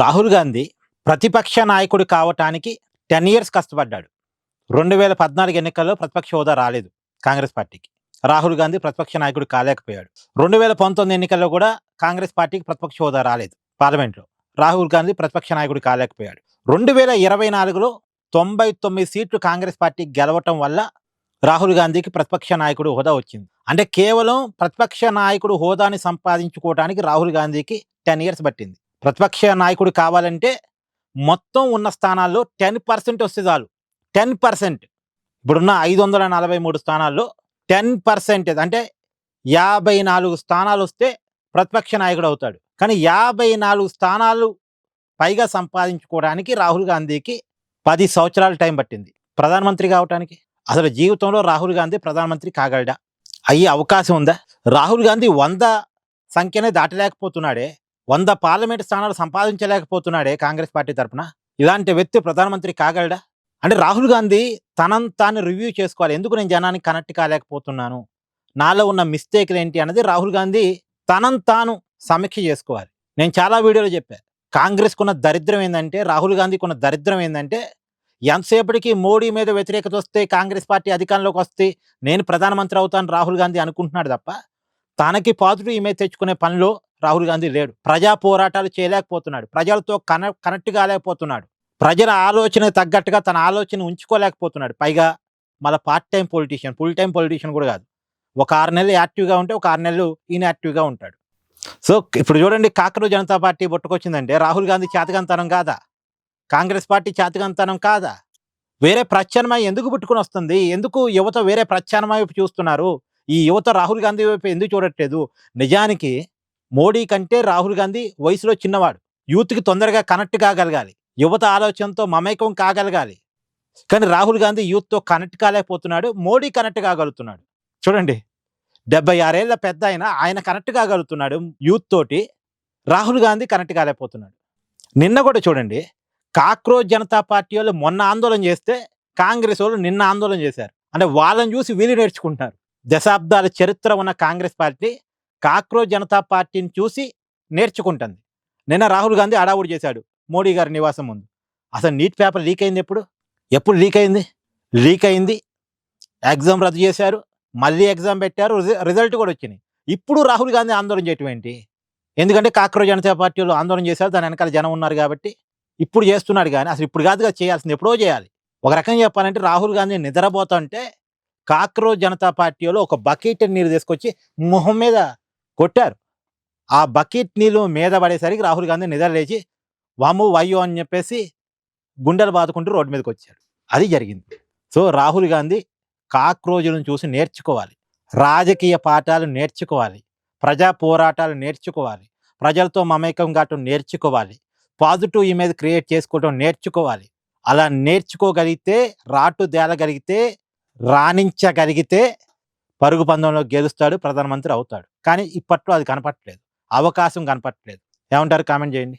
రాహుల్ గాంధీ ప్రతిపక్ష నాయకుడు కావటానికి 10 ఇయర్స్ కష్టపడ్డాడు. 2014 ఎన్నికల్లో ప్రతిపక్ష హోదా రాలేదు కాంగ్రెస్ పార్టీకి. రాహుల్ గాంధీ ప్రతిపక్ష నాయకుడు కాలేకపోయాడు. 2019 ఎన్నికల్లో కూడా కాంగ్రెస్ పార్టీకి ప్రతిపక్ష హోదా రాలేదు పార్లమెంట్లో. రాహుల్ గాంధీ ప్రతిపక్ష నాయకుడు కాలేకపోయాడు. 2024లో 99 సీట్లు కాంగ్రెస్ పార్టీ గెలవటం వల్ల రాహుల్ గాంధీకి ప్రతిపక్ష నాయకుడు హోదా వచ్చింది. అంటే కేవలం ప్రతిపక్ష నాయకుడు హోదాని సంపాదించుకోవడానికి రాహుల్ గాంధీకి 10 ఇయర్స్ పట్టింది. ప్రతిపక్ష నాయకుడు కావాలంటే మొత్తం ఉన్న స్థానాల్లో 10% వస్తే చాలు. 10%. ఇప్పుడున్న 543 స్థానాల్లో 10% అంటే 54 స్థానాలు వస్తే ప్రతిపక్ష నాయకుడు అవుతాడు. కానీ 54 స్థానాలు పైగా సంపాదించుకోవడానికి రాహుల్ గాంధీకి 10 సంవత్సరాల టైం పట్టింది ప్రధానమంత్రి కావటానికి. అసలు జీవితంలో రాహుల్ గాంధీ ప్రధానమంత్రి కాగలడా? అయ్యే అవకాశం ఉందా? రాహుల్ గాంధీ 100 సంఖ్యనే దాటలేకపోతున్నాడే, 100 పార్లమెంట్ స్థానాలు సంపాదించలేకపోతున్నాడే కాంగ్రెస్ పార్టీ తరఫున. ఇలాంటి వ్యక్తి ప్రధానమంత్రి కాగలడా? అంటే రాహుల్ గాంధీ తనను తాను రివ్యూ చేసుకోవాలి. ఎందుకు నేను జనానికి కనెక్ట్ కాలేకపోతున్నాను, నాలో ఉన్న మిస్టేక్లు ఏంటి అన్నది రాహుల్ గాంధీ తనను తాను సమీక్ష చేసుకోవాలి. నేను చాలా వీడియోలో చెప్పాను, కాంగ్రెస్కున్న దరిద్రం ఏంటంటే, రాహుల్ గాంధీకి ఉన్న దరిద్రం ఏంటంటే, ఎంతసేపటికి మోడీ మీద వ్యతిరేకత వస్తే, కాంగ్రెస్ పార్టీ అధికారంలోకి వస్తే నేను ప్రధానమంత్రి అవుతాను రాహుల్ గాంధీ అనుకుంటున్నాడు తప్ప, తనకి పాజిటివ్ ఇమేజ్ తెచ్చుకునే పనిలో రాహుల్ గాంధీ లేడు. ప్రజా పోరాటాలు చేయలేకపోతున్నాడు, ప్రజలతో కనెక్ట్ కాలేకపోతున్నాడు, ప్రజల ఆలోచన తగ్గట్టుగా తన ఆలోచన ఉంచుకోలేకపోతున్నాడు. పైగా మళ్ళీ part time politician, full time politician కూడా కాదు. ఒక 6 నెలలు యాక్టివ్గా ఉంటే ఒక 6 నెలలు ఇన్యాక్టివ్గా ఉంటాడు. సో ఇప్పుడు చూడండి, కాక్రోజ్ జనతా పార్టీ పుట్టుకొచ్చిందంటే రాహుల్ గాంధీ చేతకంతనం కాదా? కాంగ్రెస్ పార్టీ చేతకంతనం కాదా? వేరే ప్రత్యామ్నాయం ఎందుకు పుట్టుకుని వస్తుంది? ఎందుకు యువత వేరే ప్రత్యామ్నాయం వైపు చూస్తున్నారు? ఈ యువత రాహుల్ గాంధీ వైపు ఎందుకు చూడట్లేదు? నిజానికి మోడీ కంటే రాహుల్ గాంధీ వయసులో చిన్నవాడు. యూత్కి తొందరగా కనెక్ట్ కాగలగాలి, యువత ఆలోచనతో మమేకం కాగలగాలి. కానీ రాహుల్ గాంధీ యూత్తో కనెక్ట్ కాలేకపోతున్నాడు, మోడీ కనెక్ట్ కాగలుగుతున్నాడు. చూడండి, 76 ఏళ్ల పెద్ద ఆయన కనెక్ట్ కాగలుగుతున్నాడు యూత్ తోటి, రాహుల్ గాంధీ కనెక్ట్ కాలేకపోతున్నాడు. నిన్న కూడా చూడండి, కాక్రోజ్ జనతా పార్టీ వాళ్ళు మొన్న ఆందోళన చేస్తే కాంగ్రెస్ వాళ్ళు నిన్న ఆందోళన చేశారు. అంటే వాళ్ళని చూసి వీళ్ళు నేర్చుకుంటున్నారు. దశాబ్దాల చరిత్ర ఉన్న కాంగ్రెస్ పార్టీ కాక్రోజ్ జనతా పార్టీని చూసి నేర్చుకుంటుంది. నిన్న రాహుల్ గాంధీ అడావుడి చేశాడు మోడీ గారి నివాసం ముందు. అసలు నీట్ పేపర్ లీక్ అయింది ఎప్పుడు లీక్ అయింది? ఎగ్జామ్ రద్దు చేశారు, మళ్ళీ ఎగ్జామ్ పెట్టారు, రిజల్ట్ కూడా వచ్చినాయి. ఇప్పుడు రాహుల్ గాంధీ ఆందోళన చేయటం ఏంటి? ఎందుకంటే కాక్రోజ్ జనతా పార్టీలో ఆందోళన చేశారు, దాని వెనకాల జనం ఉన్నారు కాబట్టి ఇప్పుడు చేస్తున్నాడు. కానీ అసలు ఇప్పుడు కాదుగా చేయాల్సింది, ఎప్పుడో చేయాలి. ఒక రకంగా చెప్పాలంటే రాహుల్ గాంధీ నిద్రపోతుంటే కాక్రోజ్ జనతా పార్టీలో ఒక బకెట్ నీరు తీసుకొచ్చి మొహం మీద కొట్టారు. ఆ బకెట్ నీళ్ళు మీద పడేసరికి రాహుల్ గాంధీ నిద్ర లేచి వాము వయ్యో అని చెప్పేసి గుండెలు బాదుకుంటూ రోడ్డు మీదకి వచ్చాడు. అది జరిగింది. సో రాహుల్ గాంధీ కాక్రోజులను చూసి నేర్చుకోవాలి, రాజకీయ పాఠాలు నేర్చుకోవాలి, ప్రజా పోరాటాలు నేర్చుకోవాలి, ప్రజలతో మమేకం కావటం నేర్చుకోవాలి, పాజిటివ్ ఇమేజ్ క్రియేట్ చేసుకోవడం నేర్చుకోవాలి. అలా నేర్చుకోగలిగితే, రాటు తేలగలిగితే, రాణించగలిగితే పరుగు పందెంలో గెలుస్తాడు, ప్రధానమంత్రి అవుతాడు. కానీ ఇప్పట్లో అది కనపట్లేదు, అవకాశం కనపట్లేదు. ఏమంటారు? కామెంట్ చేయండి.